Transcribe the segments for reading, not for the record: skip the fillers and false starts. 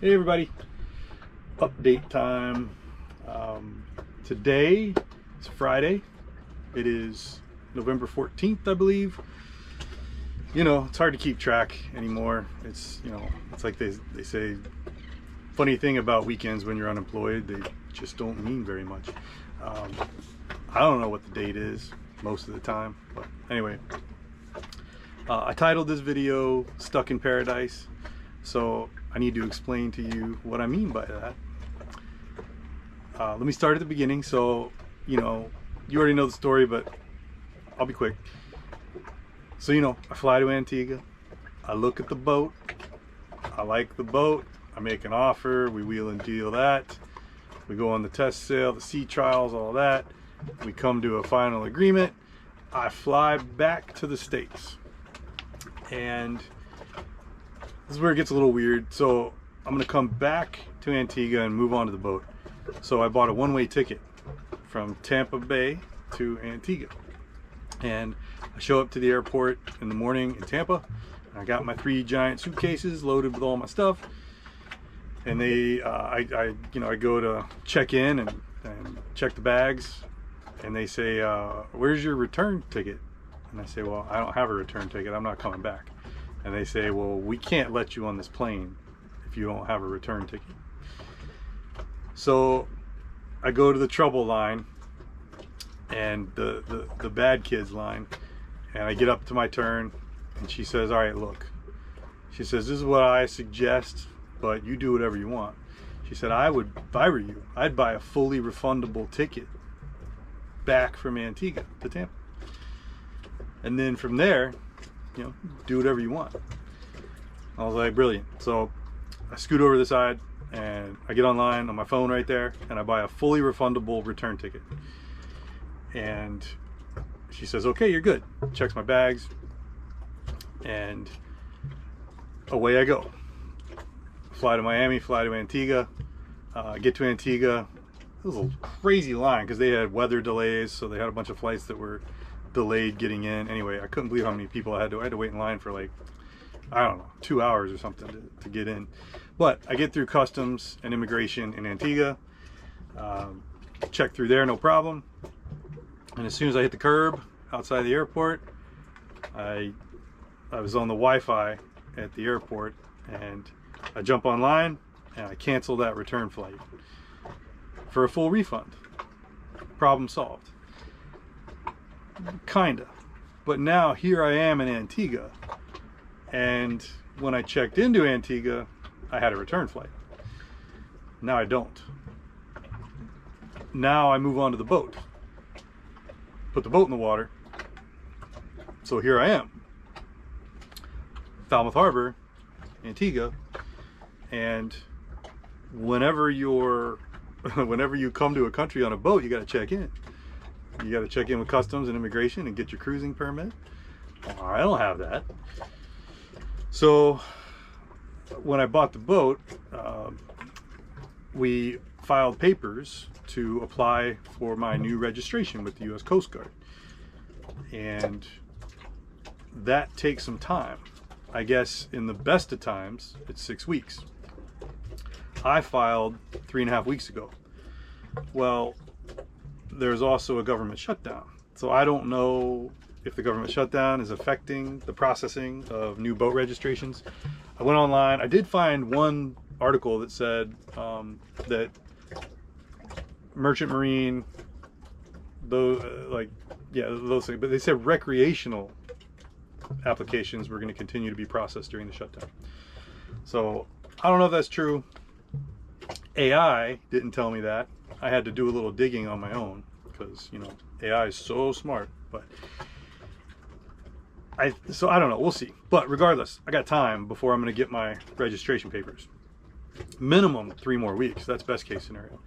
Hey everybody, update time. Today is Friday. It is November 14th, I believe. You know, it's hard to keep track anymore. It's like they say, funny thing about weekends when you're unemployed, they just don't mean very much. I don't know what the date is most of the time, but anyway. I titled this video Stuck in Paradise, so I need to explain to you what I mean by that. Let me start at the beginning. So, you already know the story, but I'll be quick. So, I fly to Antigua, I look at the boat, I like the boat, I make an offer, we wheel and deal that, we go on the test sail, the sea trials, all that, we come to a final agreement, I fly back to the States. And this is where it gets a little weird. So I'm gonna come back to Antigua and move on to the boat. So I bought a one-way ticket from Tampa Bay to Antigua. And I show up to the airport in the morning in Tampa. And I got my 3 giant suitcases loaded with all my stuff. And I go to check in and check the bags. And they say, where's your return ticket? And I say, well, I don't have a return ticket. I'm not coming back. And they say, well, we can't let you on this plane if you don't have a return ticket. So I go to the trouble line and the bad kids line, and I get up to my turn, and she says, all right, look. She says, this is what I suggest, but you do whatever you want. She said, if I were you, I'd buy a fully refundable ticket back from Antigua to Tampa. And then from there, do whatever you want. I was like, brilliant. So I scoot over to the side and I get online on my phone right there and I buy a fully refundable return ticket. And she says, okay, you're good. Checks my bags and away I go. Fly to Miami, fly to Antigua. Get to Antigua. It was a crazy line because they had weather delays, so they had a bunch of flights that were delayed getting in. Anyway, I couldn't believe how many people I had to wait in line for, like, I don't know, 2 hours or something to get in. But I get through customs and immigration in Antigua, check through there, no problem. And as soon as I hit the curb outside the airport, I was on the Wi-Fi at the airport, and I jump online and I cancel that return flight for a full refund. Problem solved. Kinda. But now here I am in Antigua, and when I checked into Antigua, I had a return flight. Now I don't. Now I move on to the boat. Put the boat in the water. So here I am. Falmouth Harbor, Antigua, and whenever you come to a country on a boat, you got to check in. You got to check in with customs and immigration and get your cruising permit. I don't have that. So when I bought the boat, we filed papers to apply for my new registration with the U.S. Coast Guard. And that takes some time. I guess in the best of times, it's 6 weeks. I filed 3.5 weeks ago. Well, there's also a government shutdown. So I don't know if the government shutdown is affecting the processing of new boat registrations. I went online. I did find one article that said that merchant marine, those things, but they said recreational applications were going to continue to be processed during the shutdown. So I don't know if that's true. AI didn't tell me that. I had to do a little digging on my own because, AI is so smart. But so I don't know. We'll see. But regardless, I got time before I'm going to get my registration papers. Minimum 3 more weeks. That's best case scenario.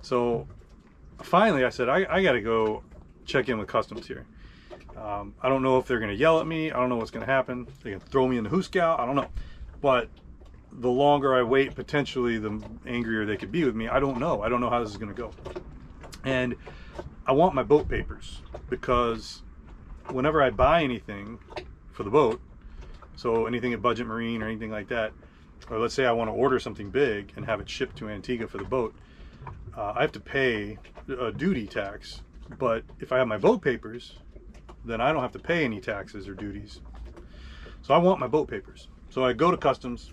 So finally, I said, I got to go check in with customs here. I don't know if they're going to yell at me. I don't know what's going to happen. They can throw me in the hoosegow. I don't know. But the longer I wait, potentially the angrier they could be with me. I don't know. I don't know how this is going to go. And I want my boat papers because whenever I buy anything for the boat, so anything at Budget Marine or anything like that, or let's say I want to order something big and have it shipped to Antigua for the boat, I have to pay a duty tax. But if I have my boat papers, then I don't have to pay any taxes or duties. So I want my boat papers. So I go to customs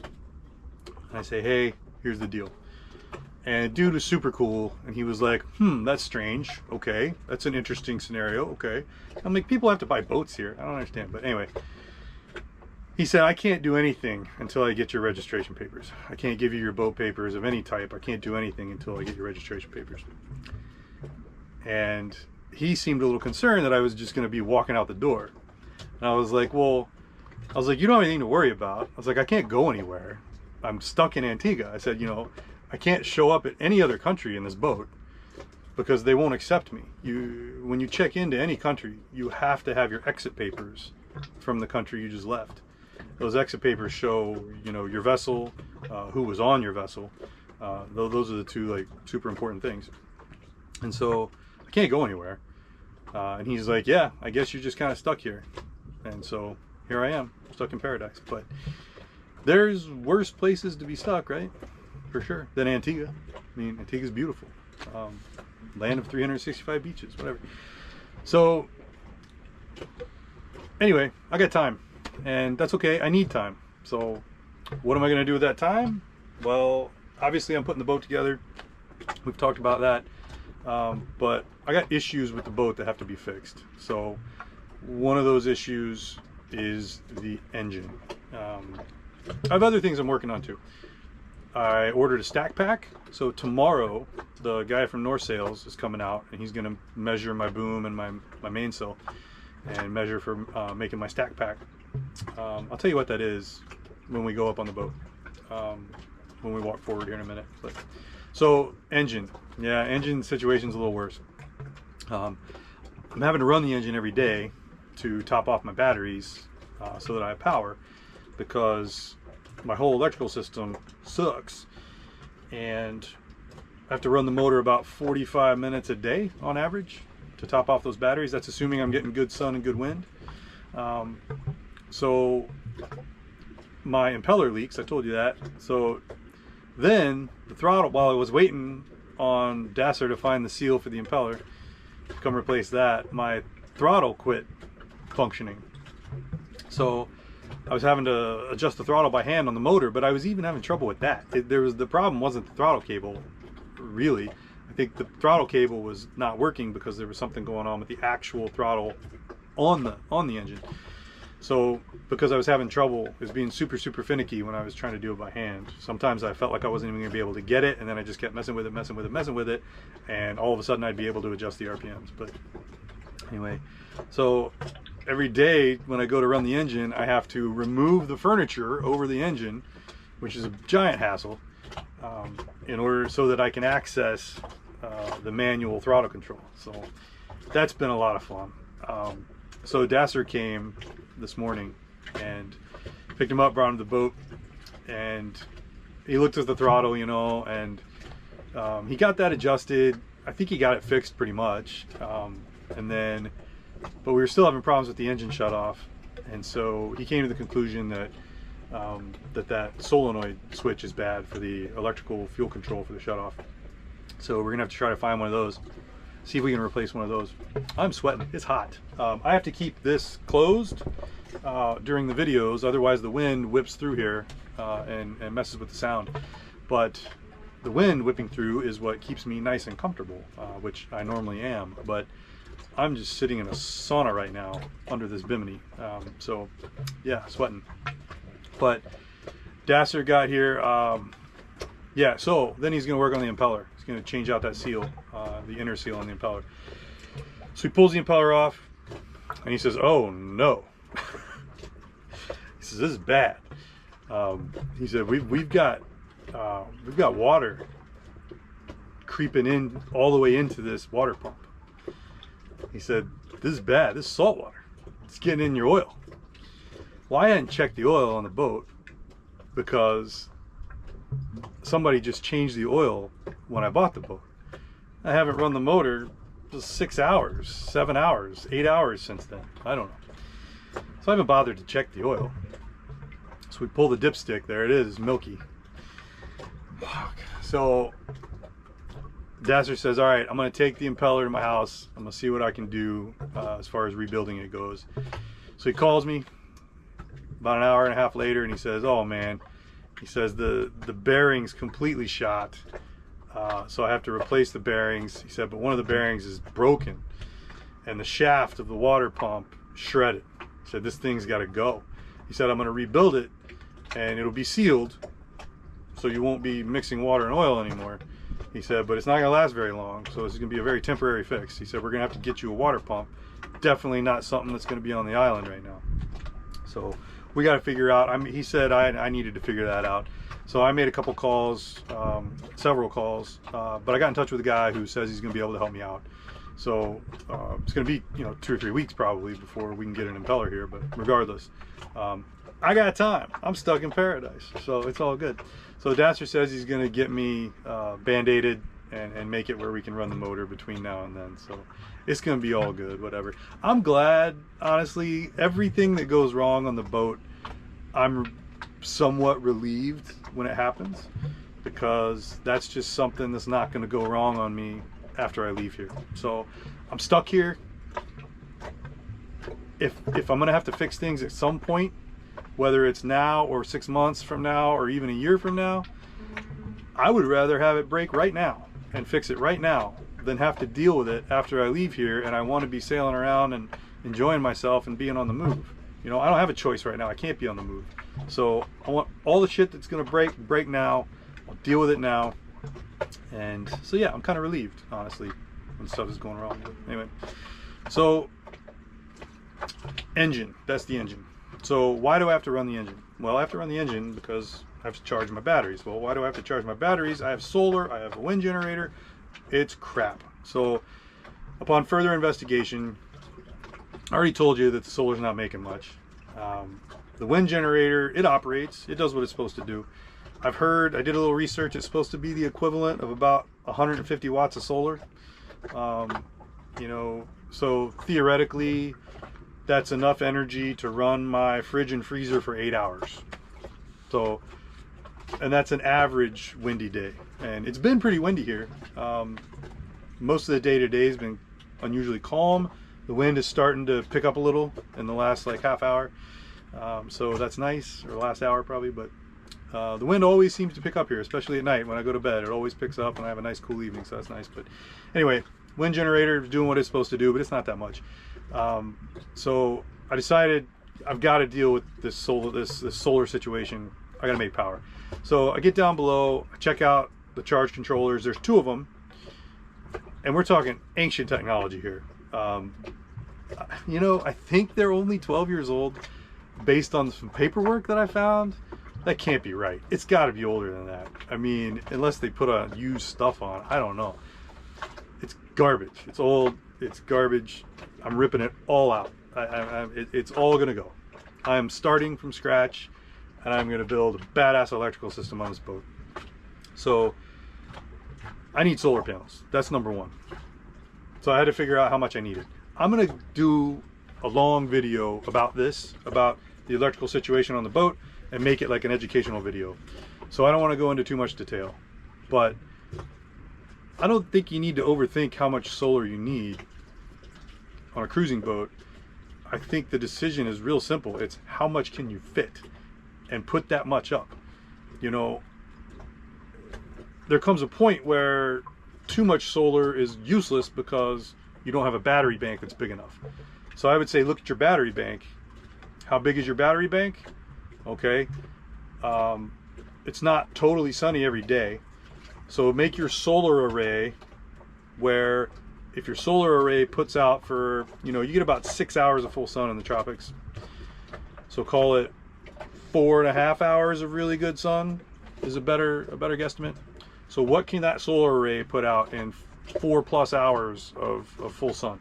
and I say, hey, here's the deal. And dude was super cool, and he was like, that's strange. Okay, that's an interesting scenario. Okay. I'm like, people have to buy boats here. I don't understand. But anyway, he said, I can't do anything until I get your registration papers. I can't give you your boat papers of any type. I can't do anything until I get your registration papers. And he seemed a little concerned that I was just going to be walking out the door. And I was like, you don't have anything to worry about. I was like, I can't go anywhere. I'm stuck in Antigua. I said, I can't show up at any other country in this boat because they won't accept me. When you check into any country, you have to have your exit papers from the country you just left. Those exit papers show, your vessel, who was on your vessel. Those are the two like super important things. And so I can't go anywhere. And he's like, yeah, I guess you're just kind of stuck here. And so here I am, stuck in paradise. But there's worse places to be stuck, right? For sure, than Antigua. I mean, Antigua's beautiful. Land of 365 beaches, whatever. So, anyway, I got time. And that's okay, I need time. So, what am I going to do with that time? Well, obviously I'm putting the boat together. We've talked about that. But I got issues with the boat that have to be fixed. So, one of those issues is the engine. I have other things I'm working on too. I ordered a stack pack, so tomorrow the guy from North Sails is coming out and he's going to measure my boom and my mainsail and measure for making my stack pack. I'll tell you what that is when we go up on the boat, when we walk forward here in a minute. But so engine situation's a little worse. I'm having to run the engine every day to top off my batteries so that I have power, because my whole electrical system sucks, and I have to run the motor about 45 minutes a day on average to top off those batteries. That's assuming I'm getting good sun and good wind. So my impeller leaks, I told you that. So then the throttle, while I was waiting on Dasser to find the seal for the impeller to come replace that, my throttle quit functioning. So I was having to adjust the throttle by hand on the motor, but I was even having trouble with that. The problem wasn't the throttle cable, really. I think the throttle cable was not working because there was something going on with the actual throttle on the engine. So because I was having trouble, it was being super finicky when I was trying to do it by hand. Sometimes I felt like I wasn't even going to be able to get it, and then I just kept messing with it, and all of a sudden I'd be able to adjust the RPMs. But anyway, so every day when I go to run the engine, I have to remove the furniture over the engine, which is a giant hassle, in order so that I can access the manual throttle control. So that's been a lot of fun. So Dasser came this morning and picked him up, brought him to the boat, and he looked at the throttle, and he got that adjusted. I think he got it fixed pretty much. But we were still having problems with the engine shut off, and so he came to the conclusion that that solenoid switch is bad for the electrical fuel control for the shut off. So we're gonna have to try to find one of those, see if we can replace one of those. I'm sweating, it's hot. I have to keep this closed during the videos, otherwise the wind whips through here and messes with the sound. But the wind whipping through is what keeps me nice and comfortable, which I normally am. But I'm just sitting in a sauna right now under this bimini. So yeah, sweating. But Dasser got here. Yeah, so then he's gonna work on the impeller. He's gonna change out that seal, the inner seal on the impeller. So he pulls the impeller off and he says, oh no. He says, this is bad. He said, we've got water creeping in all the way into this water pump. He said, this is bad, this is salt water. It's getting in your oil. Well, I hadn't checked the oil on the boat because somebody just changed the oil when I bought the boat. I haven't run the motor for 6 hours, 7 hours, 8 hours since then. I don't know. So I haven't bothered to check the oil. So So we pull the dipstick. There it is, milky. So Dasser says, all right, I'm going to take the impeller to my house. I'm going to see what I can do as far as rebuilding it goes. So he calls me about an hour and a half later, and he says, oh man, he says the bearings completely shot. So I have to replace the bearings. He said, but one of the bearings is broken and the shaft of the water pump shredded. He said, this thing's got to go. He said, I'm going to rebuild it and it'll be sealed so you won't be mixing water and oil anymore. He said, but it's not going to last very long, so this is going to be a very temporary fix. He said, we're going to have to get you a water pump. Definitely not something that's going to be on the island right now. So we got to figure out, he said I needed to figure that out. So I made a couple calls, several calls, but I got in touch with a guy who says he's going to be able to help me out. So it's going to be, 2 or 3 weeks probably before we can get an impeller here, but regardless, I got time. I'm stuck in paradise, so it's all good. So Dasser says he's going to get me band-aided and make it where we can run the motor between now and then. So it's going to be all good, whatever. I'm glad, honestly, everything that goes wrong on the boat, I'm somewhat relieved when it happens, because that's just something that's not going to go wrong on me after I leave here. So I'm stuck here. If I'm going to have to fix things at some point, whether it's now or 6 months from now or even a year from now, I would rather have it break right now and fix it right now than have to deal with it after I leave here and I want to be sailing around and enjoying myself and being on the move. I don't have a choice right now. I can't be on the move. So I want all the shit that's going to break now. I'll deal with it now. And so yeah, I'm kind of relieved, honestly, when stuff is going wrong. Anyway, so engine, that's the engine. So why do I have to run the engine? Well, I have to run the engine because I have to charge my batteries. Well, why do I have to charge my batteries? I have solar, I have a wind generator. It's crap. So upon further investigation, I already told you that the solar's not making much. The wind generator, it operates, it does what it's supposed to do. I've heard, I did a little research, it's supposed to be the equivalent of about 150 watts of solar. So theoretically, that's enough energy to run my fridge and freezer for 8 hours. So, and that's an average windy day. And it's been pretty windy here. Most of the day today has been unusually calm. The wind is starting to pick up a little in the last half hour. So that's nice, or last hour probably, but the wind always seems to pick up here, especially at night when I go to bed. It always picks up and I have a nice cool evening, so that's nice. But anyway, wind generator is doing what it's supposed to do, but it's not that much. So I decided I've got to deal with this solar situation. I got to make power. So I get down below, I check out the charge controllers. There's 2 of them, and we're talking ancient technology here. I think they're only 12 years old based on some paperwork that I found. That can't be right. It's got to be older than that. I mean, unless they put on used stuff on, I don't know. It's garbage. It's old. It's garbage. I'm ripping it all out. It's all gonna go. I'm starting from scratch, and I'm gonna build a badass electrical system on this boat. So I need solar panels. That's number 1. So I had to figure out how much I needed. I'm gonna do a long video about this, about the electrical situation on the boat, and make it like an educational video. So I don't want to go into too much detail, but I don't think you need to overthink how much solar you need on a cruising boat. I think the decision is real simple. It's how much can you fit and put that much up. There comes a point where too much solar is useless because you don't have a battery bank that's big enough. So I would say look at your battery bank. How big is your battery bank? Okay, it's not totally sunny every day. So make your solar array where if your solar array puts out for, you get about 6 hours of full sun in the tropics. So call it 4.5 hours of really good sun is a better guesstimate. So what can that solar array put out in 4+ hours of full sun?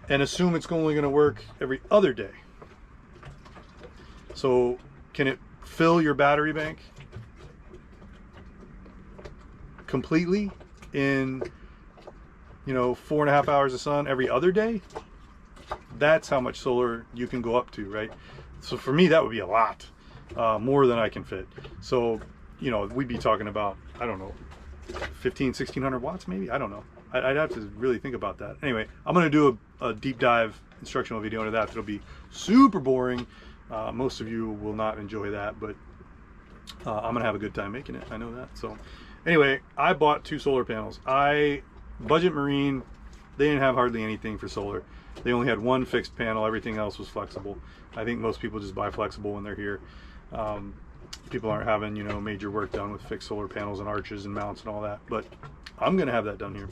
And assume it's only going to work every other day. So can it fill your battery bank completely in 4.5 hours of sun every other day? That's how much solar you can go up to, right? So for me, that would be a lot more than I can fit. So, you know, we'd be talking about, I don't know, 1600 watts maybe. I don't know. I'd have to really think about that. Anyway, I'm going to do a deep dive instructional video into that. It'll be super boring. Most of you will not enjoy that, but I'm going to have a good time making it. I know that. So anyway, I bought 2 solar panels. Budget Marine, they didn't have hardly anything for solar. They only had 1 fixed panel. Everything else was flexible. I think most people just buy flexible when they're here. People aren't having, you know, major work done with fixed solar panels and arches and mounts and all that, but I'm going to have that done here.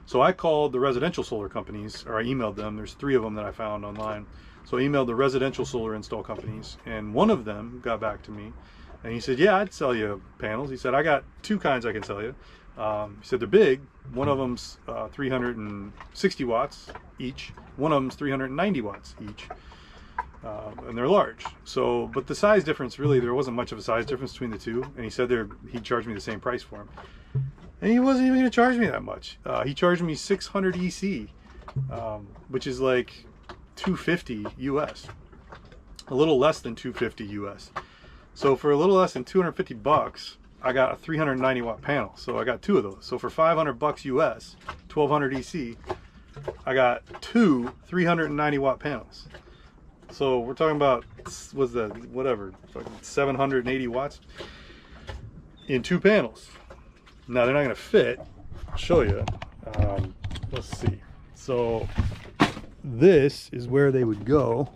So I called the residential solar companies, or I emailed them. There's 3 of them that I found online. So I emailed the residential solar install companies, and one of them got back to me, and he said, yeah, I'd sell you panels. He said, I got 2 kinds I can sell you. He said, they're big. One of them's 360 watts each. One of them's 390 watts each. And they're large. So, but the size difference, really, there wasn't much of a size difference between the 2. And he said he'd charge me the same price for them. And he wasn't even going to charge me that much. He charged me 600 EC, which is like 250 US. A little less than 250 US. So for a little less than 250 bucks, I got a 390 watt panel. So I got 2 of those. So for 500 bucks US, 1200 EC, I got 2 390 watt panels. So we're talking about, what's that, whatever, 780 watts in 2 panels. Now they're not going to fit. I'll show you. Let's see. So this is where they would go,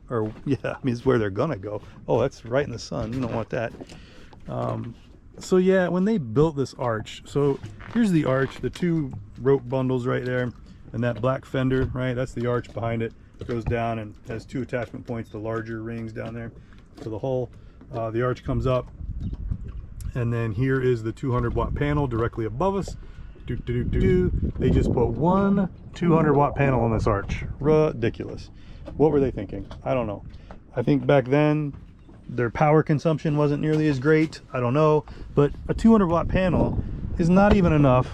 or yeah, I mean it's where they're gonna go. Oh, that's right in the sun. You don't want that. So yeah, when they built this arch, so here's the arch, the 2 rope bundles right there, and that black fender, right? That's the arch behind it. It goes down and has 2 attachment points, the larger rings down there to the hull. The arch comes up, and then here is the 200 watt panel directly above us. They just put 1 200 watt panel on this arch. Ridiculous. What were they thinking? I don't know. I think back then their power consumption wasn't nearly as great. I don't know, but a 200 watt panel is not even enough.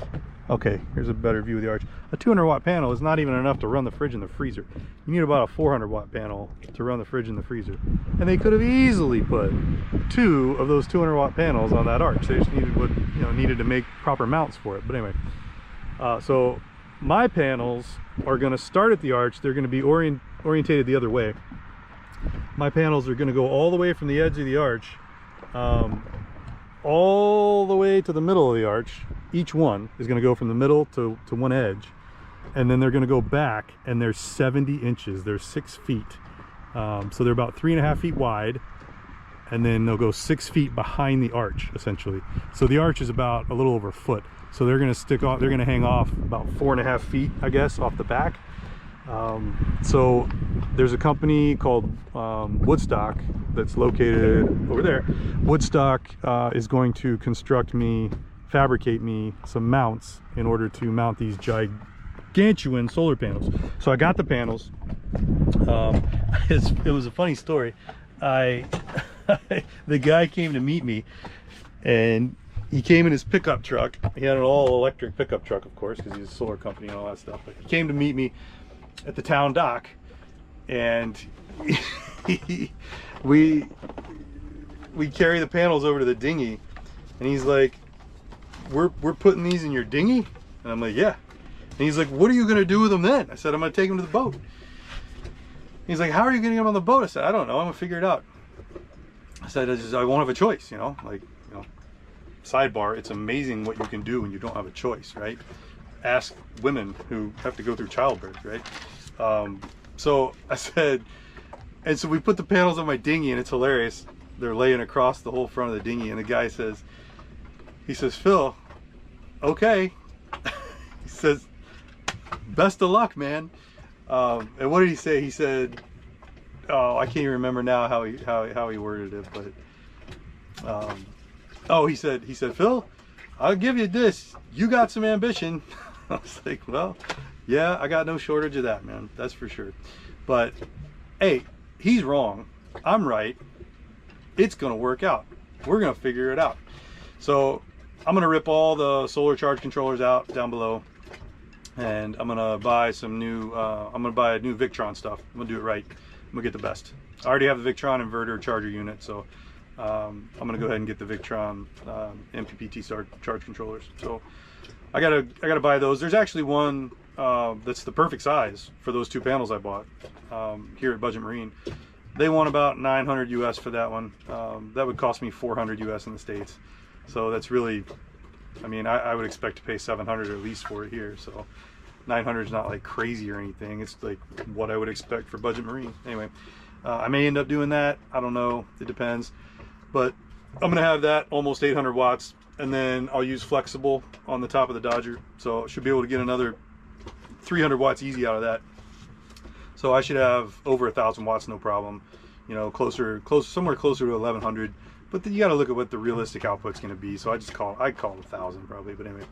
Okay, here's a better view of the arch. A 200 watt panel is not even enough to run the fridge and the freezer. You need about a 400 watt panel to run the fridge and the freezer. And they could have easily put 2 of those 200 watt panels on that arch. They just needed what, you know, needed to make proper mounts for it. But anyway, so my panels are going to start at the arch. They're going to be orientated the other way. My panels are going to go all the way from the edge of the arch, all the way to the middle of the arch. Each one is going to go from the middle to one edge, and then they're going to go back, and they're 70 inches. They're 6 feet. So they're about 3.5 feet wide, and then they'll go 6 feet behind the arch, essentially. So the arch is about a little over a foot. So they're going to stick off, they're going to hang off about 4.5 feet, I guess, off the back. So there's a company called Woodstock that's located over there. Woodstock is going to fabricate me some mounts in order to mount these gigantuan solar panels. So I got the panels. It was a funny story. The guy came to meet me, and he came in his pickup truck. He had an all-electric pickup truck, of course, because he's a solar company and all that stuff. But he came to meet me at the town dock, and we carry the panels over to the dinghy, and he's like, we're putting these in your dinghy? And I'm like, yeah. And he's like, what are you gonna do with them then? I said, I'm gonna take them to the boat. He's like, how are you gonna get them on the boat? I said, I don't know, I'm gonna figure it out. I said, I won't have a choice, you know, like, you know, sidebar, it's amazing what you can do when you don't have a choice, right? Ask women who have to go through childbirth, right? So I said, and so we put the panels on my dinghy, and it's hilarious. They're laying across the whole front of the dinghy, and the guy says, Phil, okay. He says, best of luck, man. And what did he say? He said, oh, I can't even remember now how he worded it, but oh, he said, Phil, I'll give you this. You got some ambition. I was like, well, yeah, I got no shortage of that, man. That's for sure. But hey, he's wrong. I'm right. It's gonna work out. We're gonna figure it out. So I'm gonna rip all the solar charge controllers out down below, and I'm gonna buy some new. I'm gonna buy a new Victron stuff. I'm gonna do it right. I'm gonna get the best. I already have the Victron inverter charger unit, so I'm gonna go ahead and get the Victron MPPT charge controllers. So I gotta buy those. There's actually one that's the perfect size for those 2 panels I bought here at Budget Marine. They want about 900 US for that one. That would cost me 400 US in the States. So that's really, I mean, I would expect to pay 700 at least for it here. So 900 is not like crazy or anything. It's like what I would expect for Budget Marine. Anyway, I may end up doing that. I don't know. It depends. But I'm gonna have that almost 800 watts, and then I'll use flexible on the top of the Dodger. So I should be able to get another 300 watts easy out of that. So I should have over 1,000 watts, no problem. You know, somewhere closer to 1,100. But then you got to look at what the realistic output's going to be. So I'd call it 1,000 probably. But anyway,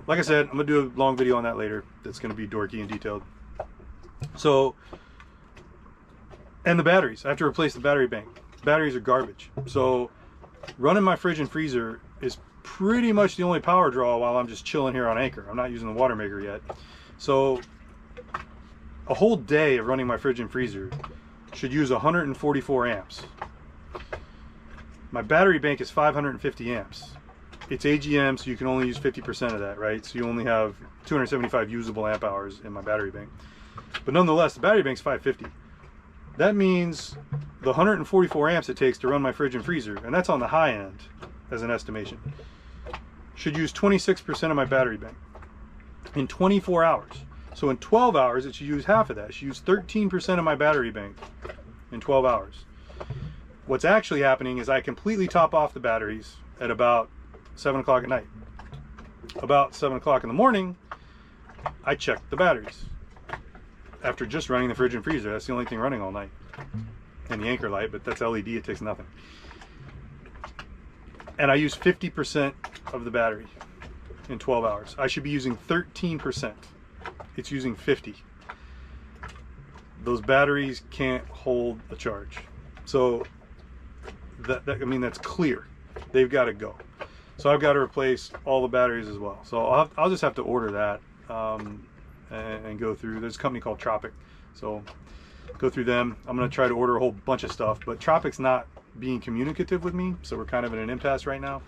like I said, I'm gonna do a long video on that later. That's going to be dorky and detailed. So, and the batteries. I have to replace the battery bank. Batteries are garbage. So running my fridge and freezer is pretty much the only power draw while I'm just chilling here on anchor. I'm not using the water maker yet. So a whole day of running my fridge and freezer should use 144 amps. My battery bank is 550 amps. It's AGM, so you can only use 50% of that, right? So you only have 275 usable amp hours in my battery bank. But nonetheless, the battery bank's 550. That means the 144 amps it takes to run my fridge and freezer, and that's on the high end as an estimation, should use 26% of my battery bank in 24 hours. So in 12 hours, it should use half of that. It should use 13% of my battery bank in 12 hours. What's actually happening is I completely top off the batteries at about 7 o'clock at night. About 7 o'clock in the morning, I check the batteries. After just running the fridge and freezer, that's the only thing running all night. And the anchor light, but that's LED, it takes nothing. And I use 50% of the battery in 12 hours. I should be using 13%. It's using 50. Those batteries can't hold a charge. So I mean, that's clear. They've got to go. So I've got to replace all the batteries as well. So I'll just have to order that and go through. There's a company called Tropic. So go through them. I'm going to try to order a whole bunch of stuff, but Tropic's not being communicative with me. So we're kind of in an impasse right now.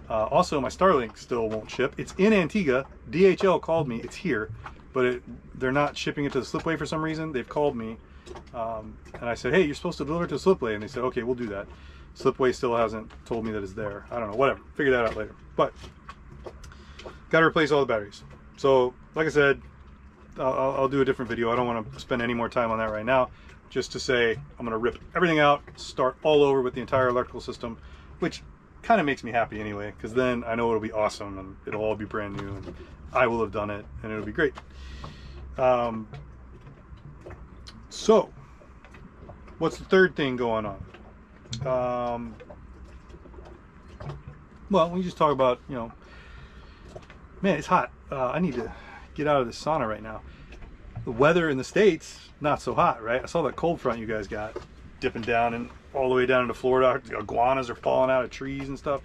Also, my Starlink still won't ship. It's in Antigua. DHL called me. It's here. But they're not shipping it to the slipway for some reason. They've called me, and I said, hey, you're supposed to deliver it to the slipway. And they said, okay, we'll do that. Slipway still hasn't told me that it's there. I don't know, whatever. Figure that out later. But got to replace all the batteries. So, like I said, I'll do a different video. I don't want to spend any more time on that right now. Just to say, I'm going to rip everything out, start all over with the entire electrical system, which kind of makes me happy anyway, because then I know it'll be awesome and it'll all be brand new and I will have done it and it'll be great. So what's the third thing going on? Well, we just talk about, you know, man, it's hot. I need to get out of this sauna right now. The weather in the States, not so hot, right? I saw that cold front you guys got dipping down and all the way down into Florida. Iguanas are falling out of trees and stuff.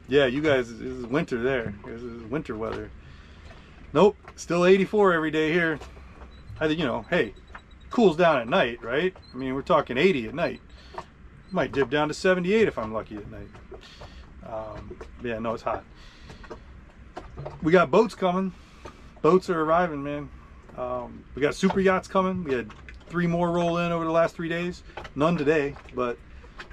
Yeah, you guys, this is winter there. This is winter weather. Nope, still 84 every day here. You know, hey, cools down at night, right? I mean, we're talking 80 at night. Might dip down to 78 if I'm lucky at night. Yeah, no, it's hot. We got boats coming. Boats are arriving, man. We got super yachts coming. We had 3 more roll in over the last 3 days. None today, but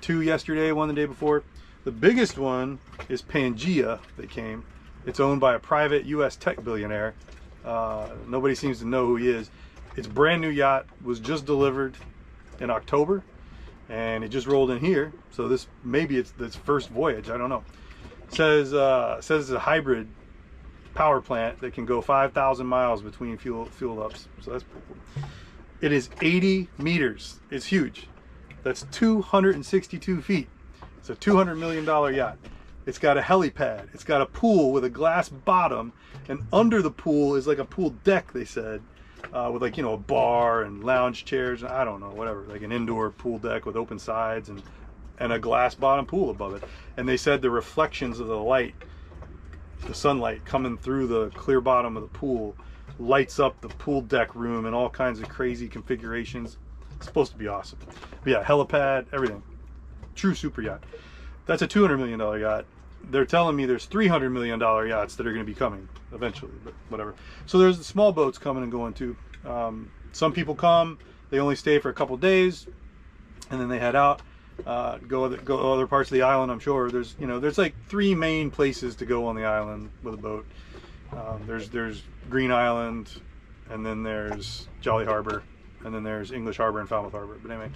2 yesterday, 1 the day before. The biggest one is Pangea that came. It's owned by a private US tech billionaire. Nobody seems to know who he is. It's a brand new yacht, was just delivered in October, and it just rolled in here. So this, maybe it's its first voyage, I don't know. Says it's a hybrid power plant that can go 5,000 miles between fuel ups. So that's pretty cool. It is 80 meters. It's huge. That's 262 feet. It's a $200 million yacht. It's got a helipad. It's got a pool with a glass bottom, and under the pool is like a pool deck, they said, with, like, you know, a bar and lounge chairs. I don't know, whatever, like an indoor pool deck with open sides and a glass bottom pool above it. And they said the reflections of the light, the sunlight coming through the clear bottom of the pool, lights up the pool deck room in all kinds of crazy configurations. It's supposed to be awesome. But yeah, helipad, everything. True super yacht. That's a $200 million yacht. They're telling me there's $300 million yachts that are going to be coming eventually, but whatever. So there's the small boats coming and going too. Some people come, they only stay for a couple days, and then they head out, go other parts of the island. I'm sure there's like 3 main places to go on the island with a boat. There's Green Island, and then there's Jolly Harbor, and then there's English Harbor and Falmouth Harbor. But anyway,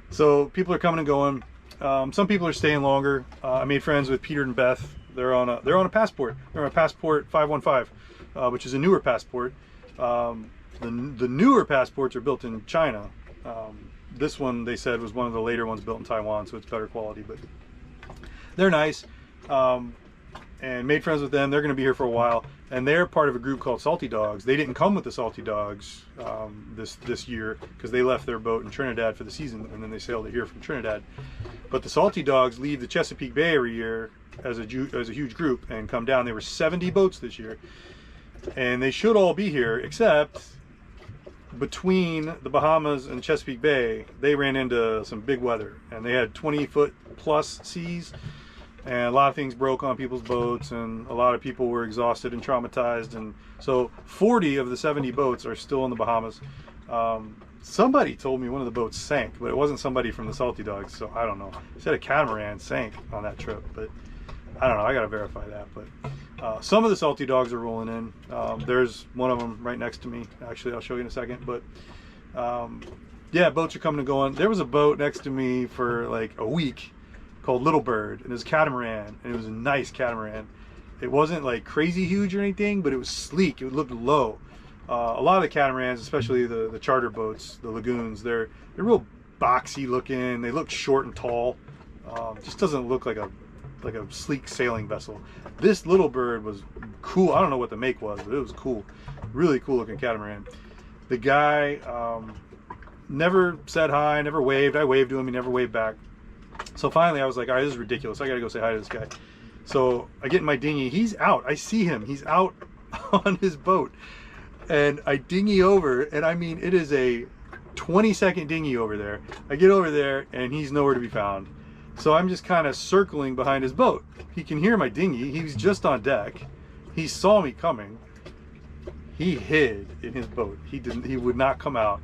so people are coming and going. Some people are staying longer. I made friends with Peter and Beth. They're on a passport. They're on a passport 515, which is a newer passport. The newer passports are built in China. This one, they said, was one of the later ones built in Taiwan, so it's better quality. But they're nice, and made friends with them. They're going to be here for a while, and they're part of a group called Salty Dogs. They didn't come with the Salty Dogs this year because they left their boat in Trinidad for the season, and then they sailed it here from Trinidad. But the Salty Dogs leave the Chesapeake Bay every year as a huge group and come down. There were 70 boats this year, and they should all be here, except between the Bahamas and Chesapeake Bay, they ran into some big weather, and they had 20-foot plus seas, and a lot of things broke on people's boats, and a lot of people were exhausted and traumatized. And so 40 of the 70 boats are still in the Bahamas. Somebody told me one of the boats sank, but it wasn't somebody from the Salty Dogs, so I don't know. They said a catamaran sank on that trip, but I don't know. I gotta verify that. But some of the Salty Dogs are rolling in. There's one of them right next to me. Actually, I'll show you in a second. But yeah, boats are coming and going. There was a boat next to me for like a week called Little Bird, and it was a catamaran, and it was a nice catamaran. It wasn't like crazy huge or anything, but it was sleek. It looked low. A lot of the catamarans, especially the charter boats, the lagoons, they're real boxy looking. They look short and tall. Just doesn't look like a sleek sailing vessel. This Little Bird was cool. I don't know what the make was, but it was cool. Really cool looking catamaran. The guy never said hi, never waved. I waved to him, he never waved back. So finally I was like, all right, this is ridiculous. I gotta go say hi to this guy. So I get in my dinghy. He's out. I see him. He's out on his boat. And I dinghy over, and I mean, it is a 20-second dinghy over there. I get over there, and he's nowhere to be found. So I'm just kind of circling behind his boat. He can hear my dinghy. He was just on deck. He saw me coming. He hid in his boat. He would not come out.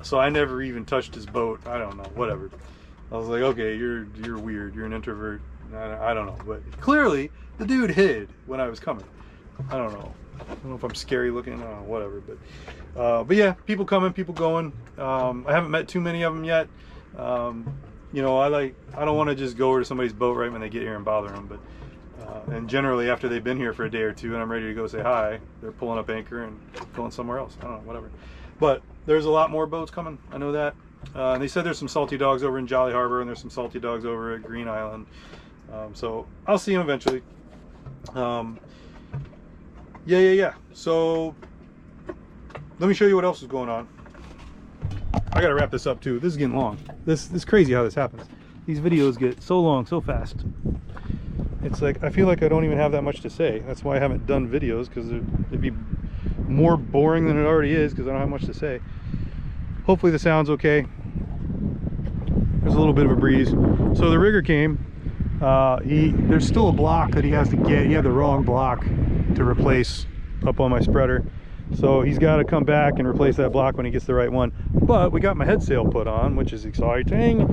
So I never even touched his boat. I don't know, whatever. I was like, okay, you're weird. You're an introvert. I don't know. But clearly, the dude hid when I was coming. I don't know. I don't know if I'm scary looking. I don't know, whatever. But yeah, people coming, people going. I haven't met too many of them yet. You know, I don't want to just go over to somebody's boat right when they get here and bother them. But and generally after they've been here for a day or two and I'm ready to go say hi, they're pulling up anchor and going somewhere else. I don't know, whatever. But there's a lot more boats coming. I know that. And they said there's some Salty Dogs over in Jolly Harbor, and there's some Salty Dogs over at Green Island. So I'll see them eventually. Yeah. So let me show you what else is going on. I gotta wrap this up too. This is getting long. This is crazy how this happens. These videos get so long so fast. It's like I feel like I don't even have that much to say. That's why I haven't done videos, because it'd be more boring than it already is, because I don't have much to say. Hopefully the sound's okay. There's a little bit of a breeze. So the rigger came. There's still a block that he has to get. He had the wrong block to replace up on my spreader. So he's got to come back and replace that block when he gets the right one. But we got my head sail put on, which is exciting.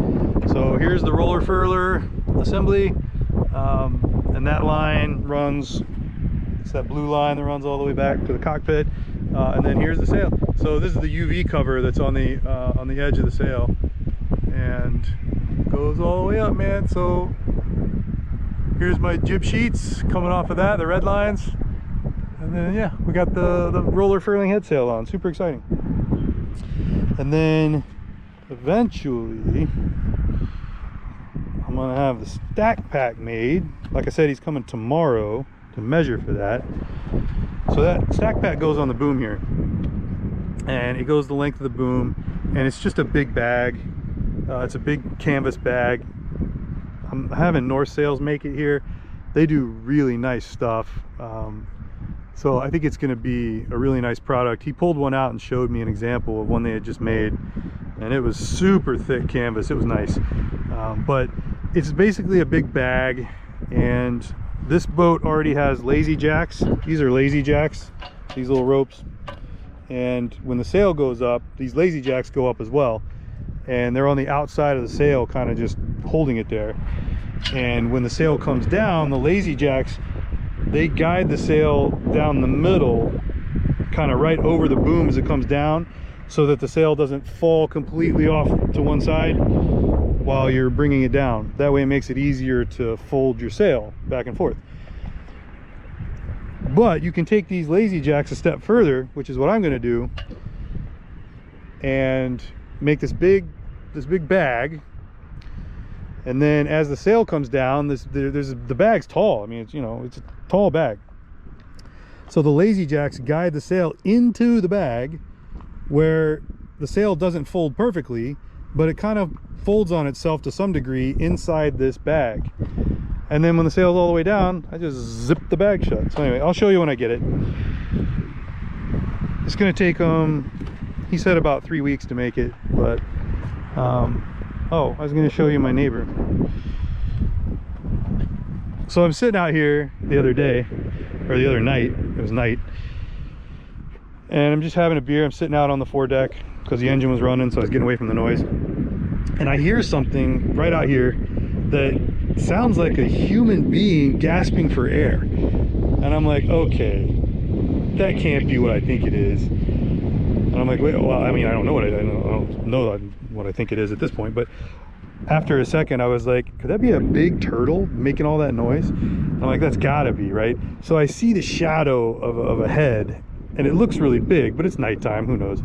So here's the roller furler assembly. And that line runs, it's that blue line that runs all the way back to the cockpit. And then here's the sail. So this is the UV cover that's on the edge of the sail. And goes all the way up, man. So here's my jib sheets coming off of that, the red lines. And then yeah, we got the roller furling head sail on. Super exciting. And then eventually I'm gonna have the stack pack made. Like I said, he's coming tomorrow to measure for that. So that stack pack goes on the boom here, and it goes the length of the boom, and it's just a big bag. It's a big canvas bag. I'm having North Sails make it here. They do really nice stuff. So I think it's going to be a really nice product. He pulled one out and showed me an example of one they had just made, and it was super thick canvas. It was nice. But it's basically a big bag, and this boat already has lazy jacks. These are lazy jacks, these little ropes. And when the sail goes up, these lazy jacks go up as well. And they're on the outside of the sail, kind of just holding it there. And when the sail comes down, the lazy jacks, they guide the sail down the middle, kind of right over the boom as it comes down, so that the sail doesn't fall completely off to one side while you're bringing it down. That way it makes it easier to fold your sail back and forth. But you can take these lazy jacks a step further, which is what I'm going to do, and make this big bag. And then as the sail comes down, the bag's tall. I mean, it's, you know, it's a tall bag. So the lazy jacks guide the sail into the bag, where the sail doesn't fold perfectly, but it kind of folds on itself to some degree inside this bag. And then when the sail's all the way down, I just zip the bag shut. So anyway, I'll show you when I get it. It's gonna take he said about 3 weeks to make it, but oh, I was gonna show you my neighbor. So I'm sitting out here the other day, or the other night, it was night, and I'm just having a beer. I'm sitting out on the foredeck because the engine was running, so I was getting away from the noise. And I hear something right out here that sounds like a human being gasping for air. And I'm like, okay, that can't be what I think it is. And I'm like, wait, well, I mean, I don't know what I think it is at this point, but after a second I was like, could that be a big turtle making all that noise? And I'm like, that's gotta be, right? So I see the shadow of a head, and it looks really big, but it's nighttime, who knows?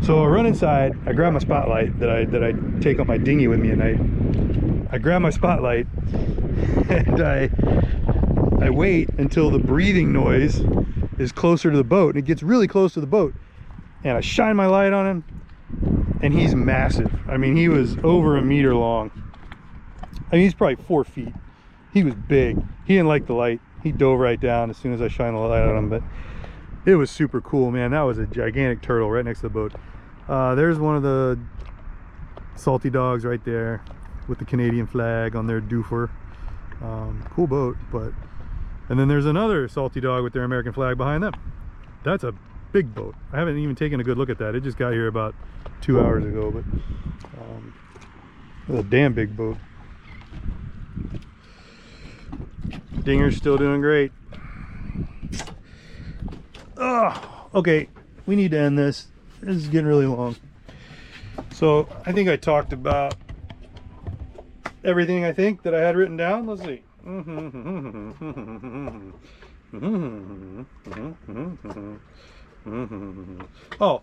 So I run inside, I grab my spotlight that I take on my dinghy with me at night. I grab my spotlight and I wait until the breathing noise is closer to the boat, and it gets really close to the boat, and I shine my light on him, and he's massive. I mean, he was over 1 meter long. I mean, he's probably 4 feet. He was big. He didn't like the light. He dove right down as soon as I shined the light on him, but it was super cool, man. That was a gigantic turtle right next to the boat. There's one of the salty dogs right there with the Canadian flag on their doofer. Cool boat. But and then there's another salty dog with their American flag behind them. That's a big boat. I haven't even taken a good look at that. It just got here about 2 hours ago, but it was a damn big boat. Dinger's still doing great. Oh, okay, we need to end this. This is getting really long. So I think I talked about everything I think that I had written down. Let's see. Oh,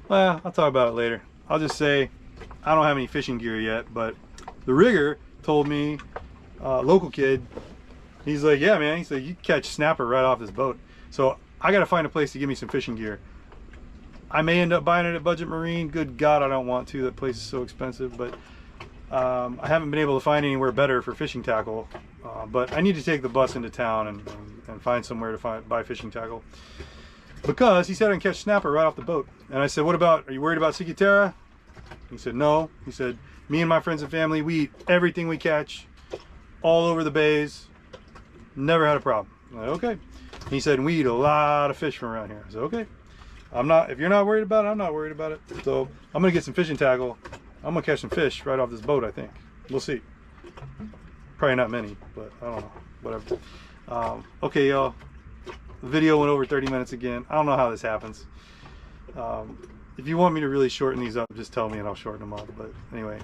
well, I'll talk about it later. I'll just say I don't have any fishing gear yet, but the rigger told me, local kid, he's like, yeah, man, he said you catch snapper right off this boat. So I got to find a place to give me some fishing gear. I may end up buying it at Budget Marine. Good God, I don't want to. That place is so expensive. But I haven't been able to find anywhere better for fishing tackle. But I need to take the bus into town and find somewhere to buy fishing tackle. Because he said I can catch snapper right off the boat. And I said, what about, are you worried about ciguatera? He said, no. He said, me and my friends and family, we eat everything we catch all over the bays. Never had a problem. I'm like, okay. He said, we eat a lot of fish from around here. I said, okay. If you're not worried about it, I'm not worried about it. So I'm gonna get some fishing tackle. I'm gonna catch some fish right off this boat, I think. We'll see. Probably not many, but I don't know, whatever. Okay, y'all, the video went over 30 minutes again. I don't know how this happens. If you want me to really shorten these up, just tell me and I'll shorten them up. But anyway,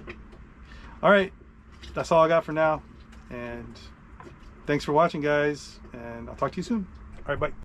all right, that's all I got for now. And thanks for watching, guys, and I'll talk to you soon. All right, bye.